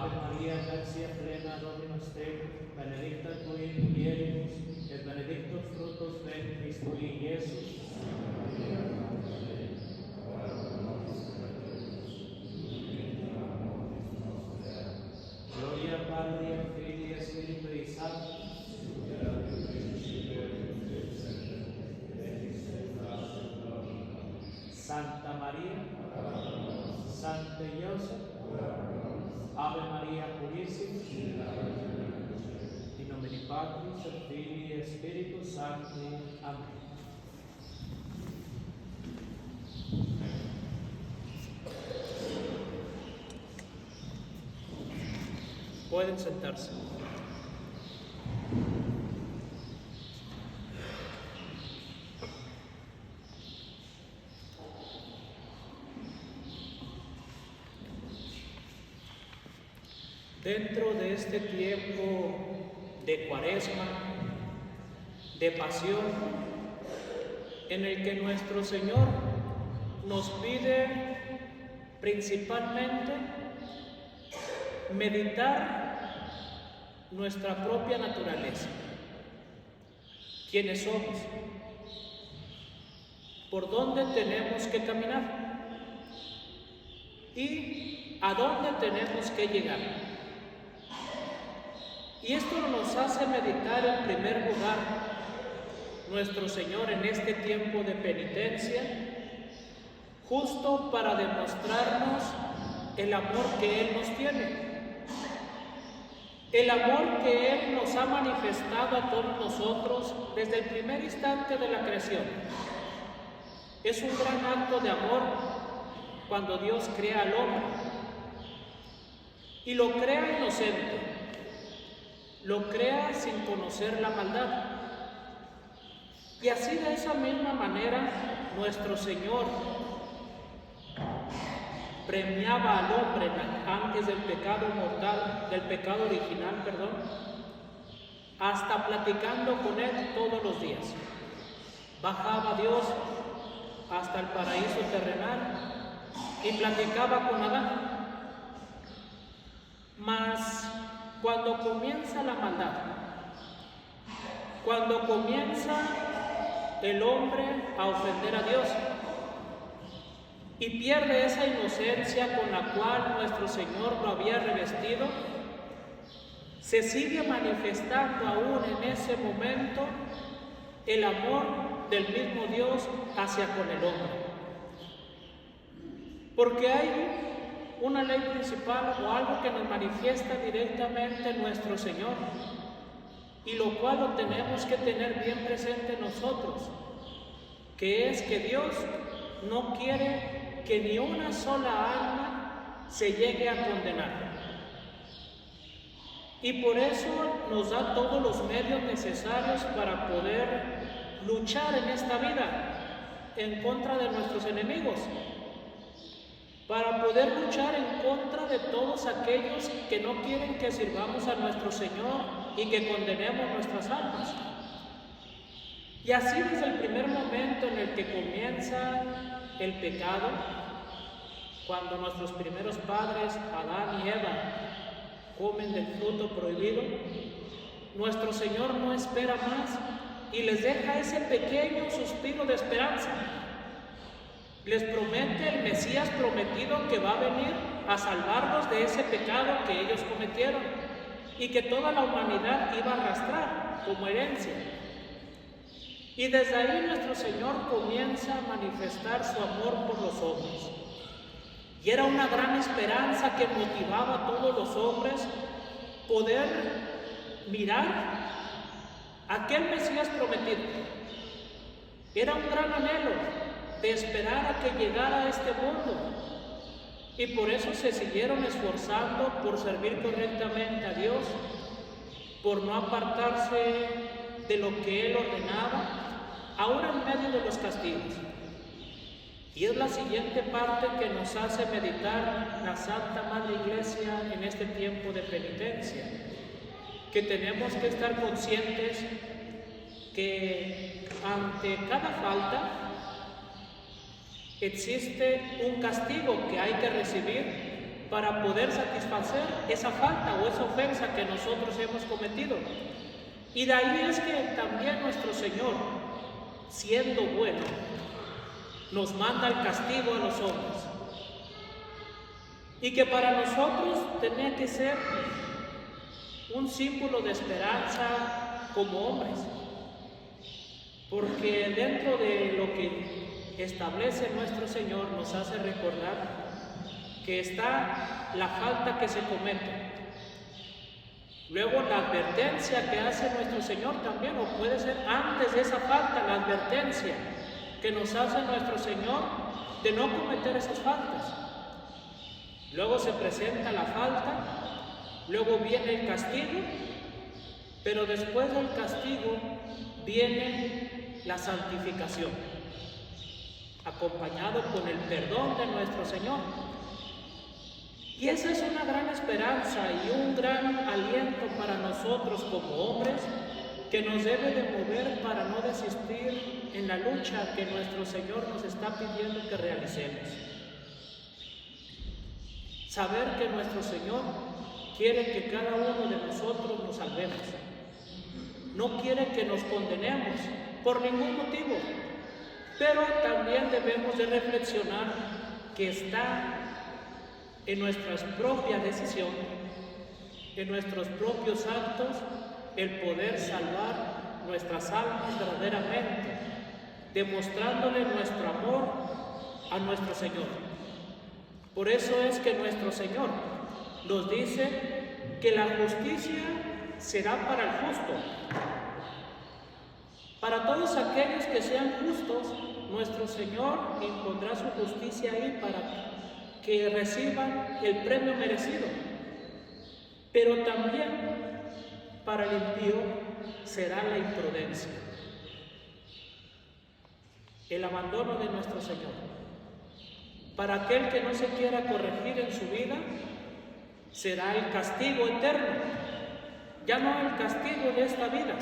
Ave María, gracia plena, Dominus tecum, benedicta tu in mulieribus, et benedictus fructus ventris tui, Iesus. Gloria Patri, Filii et Spiritui Sancti. Santa María, Sancte Joseph, Ave María Purissima, in nomine Patris et Filii et Spiritus Sancti. Amén. Pueden sentarse. Dentro de este tiempo de Cuaresma, de pasión, en el que nuestro Señor nos pide principalmente meditar nuestra propia naturaleza, quiénes somos, por dónde tenemos que caminar y a dónde tenemos que llegar. Y esto nos hace meditar en primer lugar nuestro Señor en este tiempo de penitencia, justo para demostrarnos el amor que Él nos tiene. El amor que Él nos ha manifestado a todos nosotros desde el primer instante de la creación. Es un gran acto de amor cuando Dios crea al hombre y lo crea inocente, lo crea sin conocer la maldad. Y así de esa misma manera nuestro Señor premiaba al hombre antes del pecado mortal, del pecado original, hasta platicando con él todos los días. Bajaba Dios hasta el paraíso terrenal y platicaba con Adán. Mas cuando comienza la maldad, cuando comienza el hombre a ofender a Dios y pierde esa inocencia con la cual nuestro Señor lo había revestido, se sigue manifestando aún en ese momento el amor del mismo Dios hacia con el hombre. Porque hay una ley principal o algo que nos manifiesta directamente nuestro Señor, y lo cual lo tenemos que tener bien presente nosotros, que es que Dios no quiere que ni una sola alma se llegue a condenar. Y por eso nos da todos los medios necesarios para poder luchar en esta vida en contra de nuestros enemigos, para poder luchar en contra de todos aquellos que no quieren que sirvamos a nuestro Señor y que condenemos nuestras almas. Y así desde el primer momento en el que comienza el pecado, cuando nuestros primeros padres, Adán y Eva, comen del fruto prohibido, nuestro Señor no espera más y les deja ese pequeño suspiro de esperanza. Les promete el Mesías prometido que va a venir a salvarlos de ese pecado que ellos cometieron y que toda la humanidad iba a arrastrar como herencia. Y desde ahí nuestro Señor comienza a manifestar su amor por los hombres. Y era una gran esperanza que motivaba a todos los hombres poder mirar a aquel Mesías prometido. Era un gran anhelo de esperar a que llegara a este mundo, y por eso se siguieron esforzando por servir correctamente a Dios, por no apartarse de lo que Él ordenaba, aún en medio de los castigos. Y es la siguiente parte que nos hace meditar la Santa Madre Iglesia en este tiempo de penitencia, que tenemos que estar conscientes que ante cada falta existe un castigo que hay que recibir para poder satisfacer esa falta o esa ofensa que nosotros hemos cometido. Y de ahí es que también nuestro Señor, siendo bueno, nos manda el castigo a los hombres. Y que para nosotros tenía que ser un símbolo de esperanza como hombres. Porque dentro de lo que establece nuestro Señor nos hace recordar que está la falta que se comete. Luego la advertencia que hace nuestro Señor también, o puede ser antes de esa falta, la advertencia que nos hace nuestro Señor de no cometer esas faltas. Luego se presenta la falta, luego viene el castigo, pero después del castigo viene la santificación, acompañado con el perdón de nuestro Señor. Y esa es una gran esperanza y un gran aliento para nosotros como hombres que nos debe de mover para no desistir en la lucha que nuestro Señor nos está pidiendo que realicemos. Saber que nuestro Señor quiere que cada uno de nosotros nos salvemos. No quiere que nos condenemos por ningún motivo, pero también debemos de reflexionar que está en nuestras propias decisiones, en nuestros propios actos, el poder salvar nuestras almas verdaderamente, demostrándole nuestro amor a nuestro Señor. Por eso es que nuestro Señor nos dice que la justicia será para el justo. Para todos aquellos que sean justos, nuestro Señor impondrá su justicia ahí para que reciban el premio merecido. Pero también para el impío será la imprudencia, el abandono de nuestro Señor. Para aquel que no se quiera corregir en su vida, será el castigo eterno, ya no el castigo de esta vida.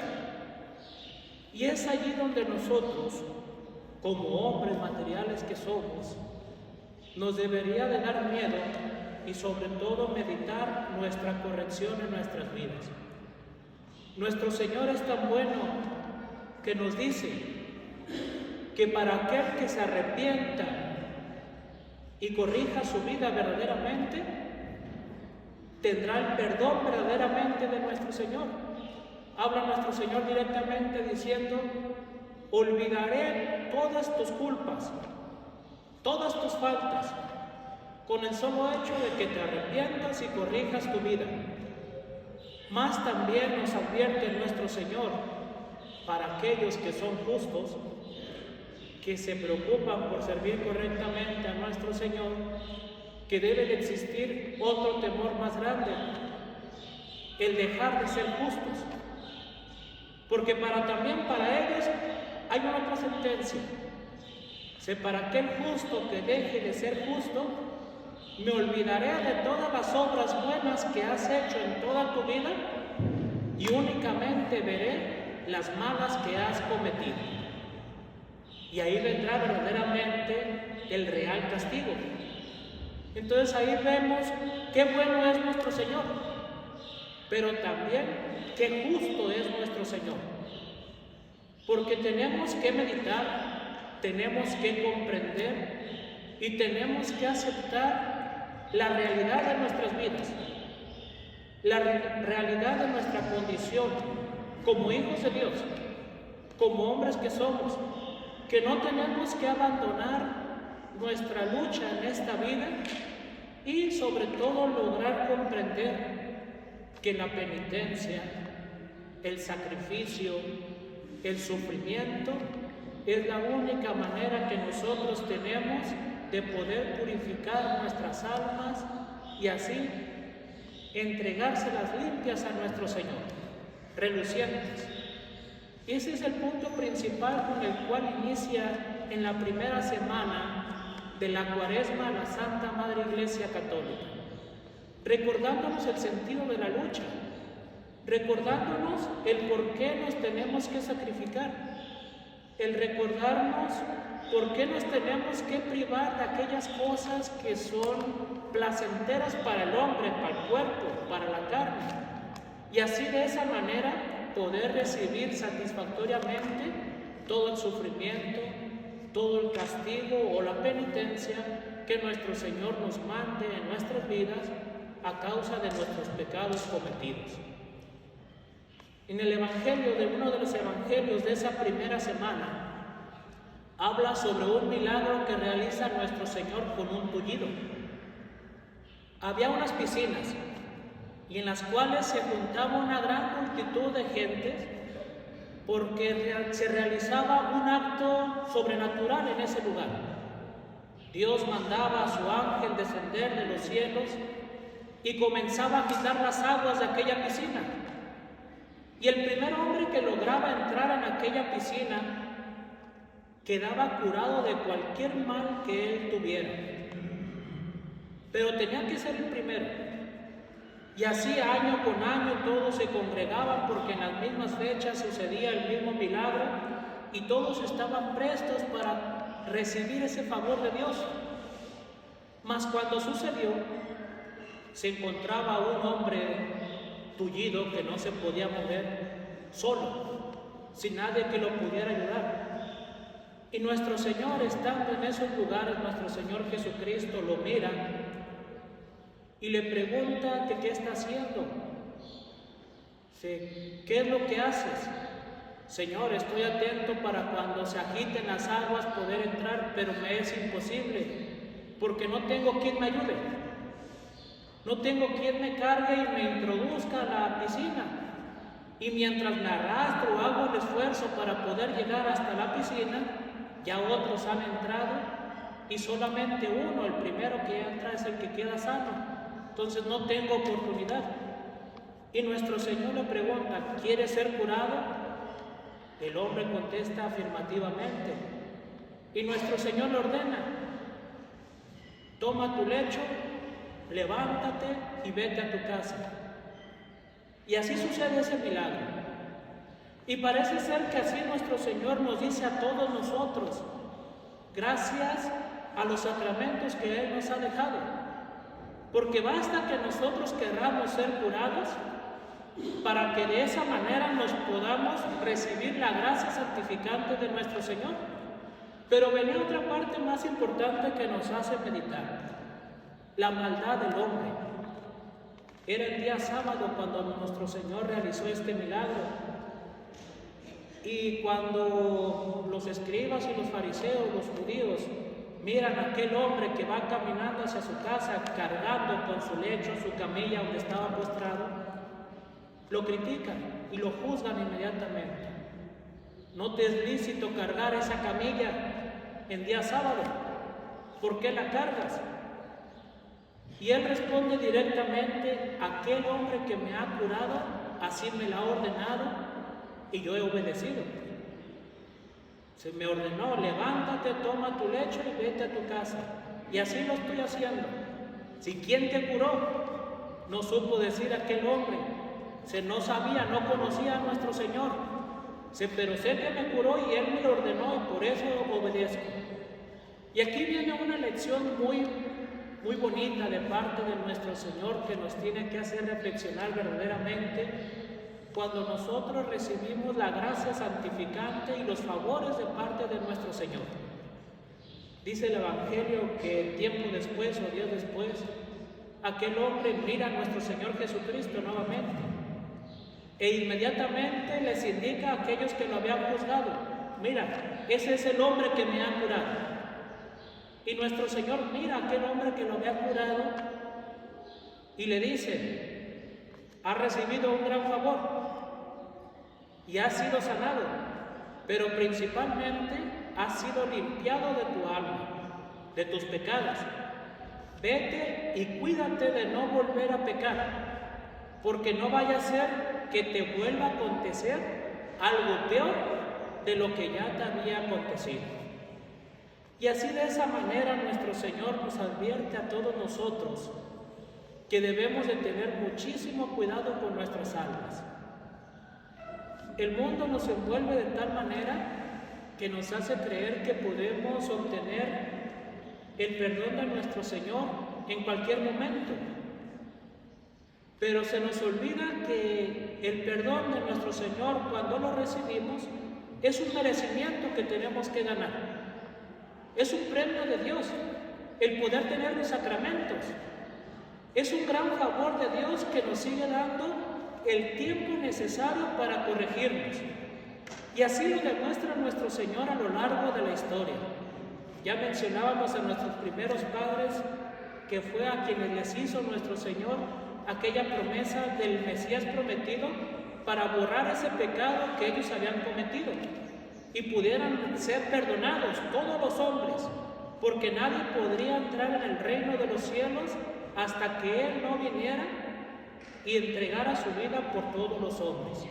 Y es allí donde nosotros, como hombres materiales que somos, nos debería de dar miedo y sobre todo meditar nuestra corrección en nuestras vidas. Nuestro Señor es tan bueno que nos dice que para aquel que se arrepienta y corrija su vida verdaderamente, tendrá el perdón verdaderamente de nuestro Señor. Habla nuestro Señor directamente diciendo: olvidaré todas tus culpas, todas tus faltas, con el solo hecho de que te arrepientas y corrijas tu vida. Más también nos advierte nuestro Señor para aquellos que son justos, que se preocupan por servir correctamente a nuestro Señor, que debe de existir otro temor más grande, el dejar de ser justos. Porque también para ellos hay una otra sentencia. Para aquel justo que deje de ser justo, me olvidaré de todas las obras buenas que has hecho en toda tu vida y únicamente veré las malas que has cometido. Y ahí vendrá verdaderamente el real castigo. Entonces ahí vemos qué bueno es nuestro Señor, pero también qué justo es nuestro Señor. Porque tenemos que meditar, tenemos que comprender y tenemos que aceptar la realidad de nuestras vidas, la realidad de nuestra condición como hijos de Dios, como hombres que somos, que no tenemos que abandonar nuestra lucha en esta vida y sobre todo lograr comprender que la penitencia, el sacrificio, el sufrimiento es la única manera que nosotros tenemos de poder purificar nuestras almas y así entregárselas limpias a nuestro Señor, relucientes. Ese es el punto principal con el cual inicia en la primera semana de la Cuaresma la Santa Madre Iglesia Católica, recordándonos el sentido de la lucha, recordándonos el por qué nos tenemos que sacrificar, el recordarnos por qué nos tenemos que privar de aquellas cosas que son placenteras para el hombre, para el cuerpo, para la carne. Y así de esa manera poder recibir satisfactoriamente todo el sufrimiento, todo el castigo o la penitencia que nuestro Señor nos mande en nuestras vidas a causa de nuestros pecados cometidos. En el Evangelio, de uno de los Evangelios de esa primera semana, habla sobre un milagro que realiza nuestro Señor con un tullido. Había unas piscinas y en las cuales se juntaba una gran multitud de gentes porque se realizaba un acto sobrenatural en ese lugar. Dios mandaba a su ángel descender de los cielos y comenzaba a agitar las aguas de aquella piscina. Y el primer hombre que lograba entrar en aquella piscina quedaba curado de cualquier mal que él tuviera. Pero tenía que ser el primero. Y así año con año todos se congregaban porque en las mismas fechas sucedía el mismo milagro y todos estaban prestos para recibir ese favor de Dios. Mas cuando sucedió, se encontraba un hombre tullido que no se podía mover, solo, sin nadie que lo pudiera ayudar. Y nuestro Señor, estando en esos lugares, nuestro Señor Jesucristo lo mira y le pregunta que qué está haciendo. ¿Qué es lo que haces? Señor, estoy atento para cuando se agiten las aguas poder entrar, pero me es imposible, porque no tengo quien me ayude. No tengo quien me cargue y me introduzca a la piscina. Y mientras me arrastro, hago el esfuerzo para poder llegar hasta la piscina, ya otros han entrado y solamente uno, el primero que entra, es el que queda sano. Entonces no tengo oportunidad. Y nuestro Señor le pregunta, ¿quieres ser curado? El hombre contesta afirmativamente. Y nuestro Señor le ordena, toma tu lecho, levántate y vete a tu casa. Y así sucede ese milagro. Y parece ser que así nuestro Señor nos dice a todos nosotros, gracias a los sacramentos que Él nos ha dejado. Porque basta que nosotros querramos ser curados para que de esa manera nos podamos recibir la gracia santificante de nuestro Señor. Pero venía otra parte más importante que nos hace meditar. La maldad del hombre. Era el día sábado cuando nuestro Señor realizó este milagro. Y cuando los escribas y los fariseos, los judíos, miran a aquel hombre que va caminando hacia su casa, cargando con su lecho, su camilla donde estaba postrado, lo critican y lo juzgan inmediatamente. No te es lícito cargar esa camilla en día sábado. ¿Por qué la cargas? Y él responde directamente, aquel hombre que me ha curado, así me la ha ordenado y yo he obedecido. Se me ordenó, levántate, toma tu lecho y vete a tu casa. Y así lo estoy haciendo. Si quien te curó, no supo decir aquel hombre, no sabía, no conocía a nuestro Señor. Pero sé que me curó y Él me lo ordenó y por eso obedezco. Y aquí viene una lección muy bonita de parte de nuestro Señor que nos tiene que hacer reflexionar verdaderamente cuando nosotros recibimos la gracia santificante y los favores de parte de nuestro Señor. Dice el Evangelio que tiempo después o días después, aquel hombre mira a nuestro Señor Jesucristo nuevamente e inmediatamente les indica a aquellos que lo habían juzgado, mira, ese es el hombre que me ha curado. Y nuestro Señor mira a aquel hombre que lo había curado y le dice, has recibido un gran favor y has sido sanado, pero principalmente has sido limpiado de tu alma, de tus pecados. Vete y cuídate de no volver a pecar, porque no vaya a ser que te vuelva a acontecer algo peor de lo que ya te había acontecido. Y así de esa manera nuestro Señor nos advierte a todos nosotros que debemos de tener muchísimo cuidado con nuestras almas. El mundo nos envuelve de tal manera que nos hace creer que podemos obtener el perdón de nuestro Señor en cualquier momento. Pero se nos olvida que el perdón de nuestro Señor, cuando lo recibimos, es un merecimiento que tenemos que ganar. Es un premio de Dios el poder tener los sacramentos. Es un gran favor de Dios que nos sigue dando el tiempo necesario para corregirnos. Y así lo demuestra nuestro Señor a lo largo de la historia. Ya mencionábamos a nuestros primeros padres, que fue a quienes les hizo nuestro Señor aquella promesa del Mesías prometido para borrar ese pecado que ellos habían cometido y pudieran ser perdonados todos los hombres, porque nadie podría entrar en el reino de los cielos hasta que Él no viniera y entregara su vida por todos los hombres.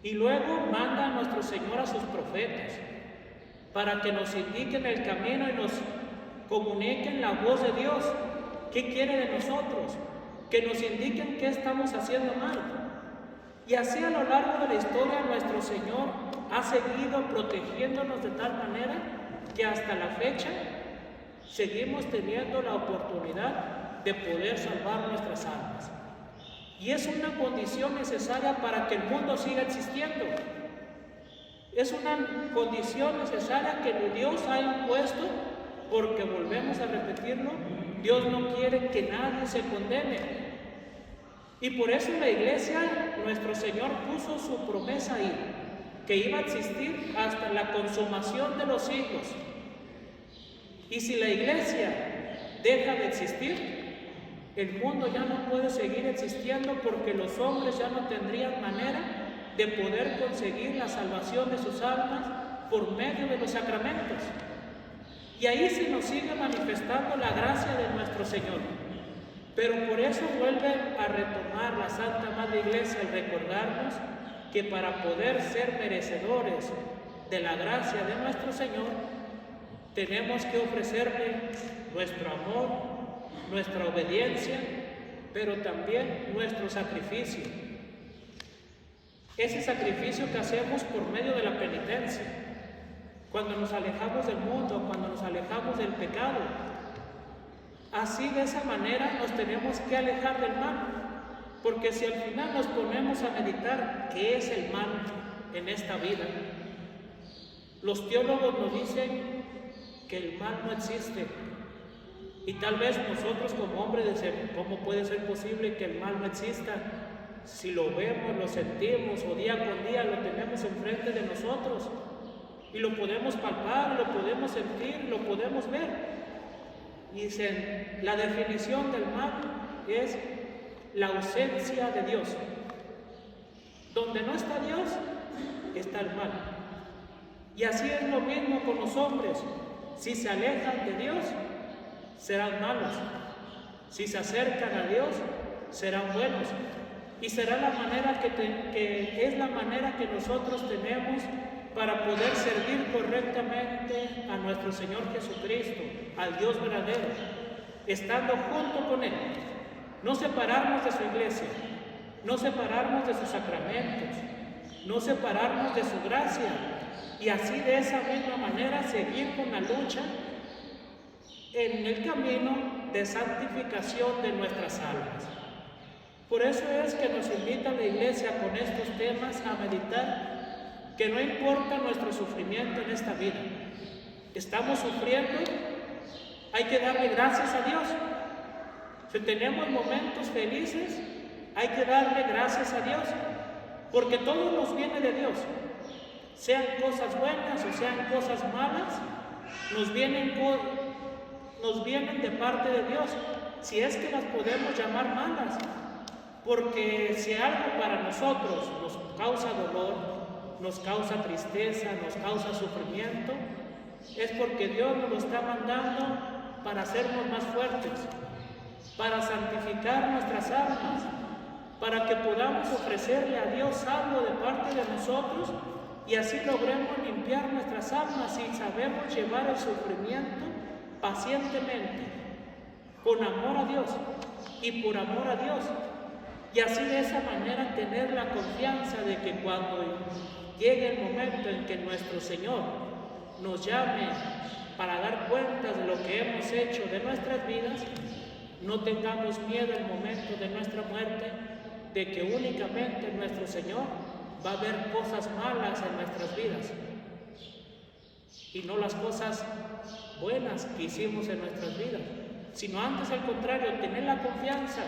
Y luego manda a nuestro Señor a sus profetas para que nos indiquen el camino y nos comuniquen la voz de Dios, qué quiere de nosotros, que nos indiquen qué estamos haciendo mal. Y así a lo largo de la historia nuestro Señor ha seguido protegiéndonos de tal manera que hasta la fecha seguimos teniendo la oportunidad de poder salvar nuestras almas. Y es una condición necesaria para que el mundo siga existiendo. Es una condición necesaria que Dios ha impuesto, porque volvemos a repetirlo, Dios no quiere que nadie se condene. Y por eso en la iglesia nuestro Señor puso su promesa ahí, que iba a existir hasta la consumación de los siglos. Y si la iglesia deja de existir, el mundo ya no puede seguir existiendo, porque los hombres ya no tendrían manera de poder conseguir la salvación de sus almas por medio de los sacramentos. Y ahí se nos sigue manifestando la gracia de nuestro Señor. Pero por eso vuelve a retomar la Santa Madre Iglesia el recordarnos que para poder ser merecedores de la gracia de nuestro Señor, tenemos que ofrecerle nuestro amor, nuestra obediencia, pero también nuestro sacrificio. Ese sacrificio que hacemos por medio de la penitencia, cuando nos alejamos del mundo, cuando nos alejamos del pecado. Así, de esa manera, nos tenemos que alejar del mal, porque si al final nos ponemos a meditar qué es el mal en esta vida, los teólogos nos dicen que el mal no existe. Y tal vez nosotros como hombres decimos, ¿cómo puede ser posible que el mal no exista? Si lo vemos, lo sentimos, o día con día lo tenemos enfrente de nosotros, y lo podemos palpar, lo podemos sentir, lo podemos ver. Y dicen, la definición del mal es la ausencia de Dios. Donde no está Dios, está el mal. Y así es lo mismo con los hombres. Si se alejan de Dios, serán malos. Si se acercan a Dios, serán buenos. Y será la manera que es la manera que nosotros tenemos para poder servir correctamente a nuestro Señor Jesucristo, al Dios verdadero, estando junto con Él. No separarnos de su iglesia, no separarnos de sus sacramentos, no separarnos de su gracia, y así de esa misma manera seguir con la lucha en el camino de santificación de nuestras almas. Por eso es que nos invita la iglesia con estos temas a meditar que no importa nuestro sufrimiento en esta vida. Estamos sufriendo, hay que darle gracias a Dios. Si tenemos momentos felices, hay que darle gracias a Dios, porque todo nos viene de Dios. Sean cosas buenas o sean cosas malas, nos vienen de parte de Dios, si es que las podemos llamar malas. Porque si algo para nosotros nos causa dolor, nos causa tristeza, nos causa sufrimiento, es porque Dios nos lo está mandando para hacernos más fuertes, para santificar nuestras almas, para que podamos ofrecerle a Dios algo de parte de nosotros y así logremos limpiar nuestras almas y sabemos llevar el sufrimiento pacientemente, con amor a Dios y por amor a Dios. Y así de esa manera tener la confianza de que cuando llegue el momento en que nuestro Señor nos llame para dar cuentas de lo que hemos hecho de nuestras vidas, no tengamos miedo el momento de nuestra muerte, de que únicamente nuestro Señor va a ver cosas malas en nuestras vidas y no las cosas buenas que hicimos en nuestras vidas, sino antes al contrario, tener la confianza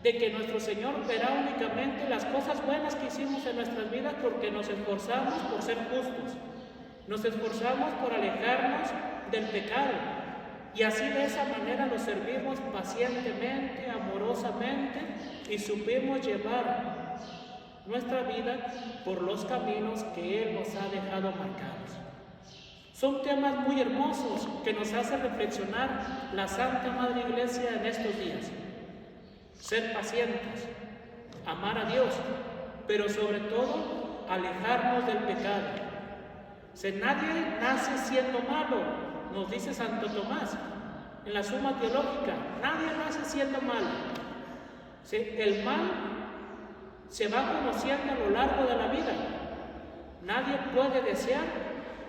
de que nuestro Señor verá únicamente las cosas buenas que hicimos en nuestras vidas, porque nos esforzamos por ser justos, nos esforzamos por alejarnos del pecado, y así de esa manera lo servimos pacientemente, amorosamente, y supimos llevar nuestra vida por los caminos que Él nos ha dejado marcados. Son temas muy hermosos que nos hace reflexionar la Santa Madre Iglesia en estos días. Ser pacientes, amar a Dios, pero sobre todo alejarnos del pecado. Nadie nace siendo malo, nos dice Santo Tomás en la Suma Teológica. Nadie nace siendo malo. El mal se va conociendo a lo largo de la vida. Nadie puede desear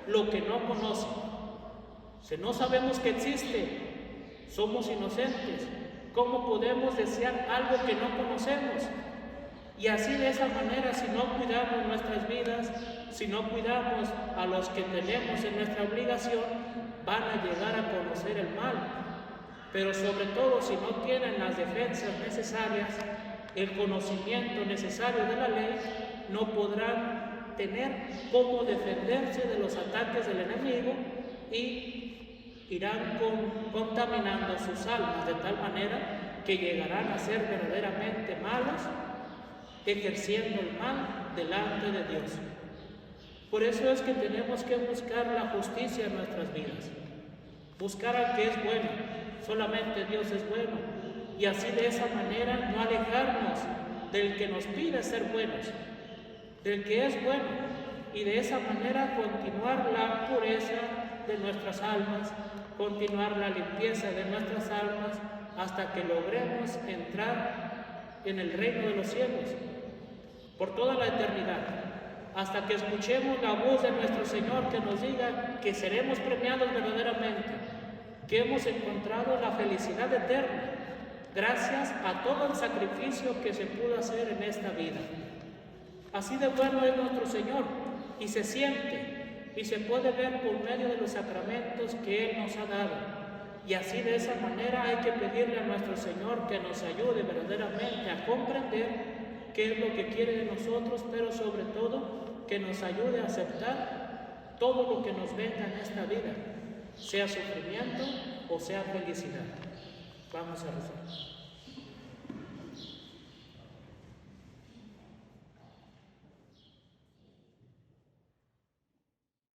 lo que no conoce. Si no sabemos que existe, somos inocentes. ¿Cómo podemos desear algo que no conocemos? Y así de esa manera, si no cuidamos nuestras vidas, si no cuidamos a los que tenemos en nuestra obligación, van a llegar a conocer el mal. Pero sobre todo, si no tienen las defensas necesarias, el conocimiento necesario de la ley, no podrán tener cómo defenderse de los ataques del enemigo y irán contaminando sus almas de tal manera que llegarán a ser verdaderamente malos, ejerciendo el mal delante de Dios. Por eso es que tenemos que buscar la justicia en nuestras vidas, buscar al que es bueno. Solamente Dios es bueno, y así de esa manera no alejarnos del que nos pide ser buenos, del que es bueno, y de esa manera continuar la pureza de nuestras almas, continuar la limpieza de nuestras almas, hasta que logremos entrar en el reino de los cielos por toda la eternidad, hasta que escuchemos la voz de nuestro Señor que nos diga que seremos premiados verdaderamente, que hemos encontrado la felicidad eterna gracias a todo el sacrificio que se pudo hacer en esta vida. Así de bueno es nuestro Señor, y se siente y se puede ver por medio de los sacramentos que Él nos ha dado. Y así de esa manera hay que pedirle a nuestro Señor que nos ayude verdaderamente a comprender qué es lo que quiere de nosotros, pero sobre todo que nos ayude a aceptar todo lo que nos venga en esta vida, sea sufrimiento o sea felicidad. Vamos a rezar.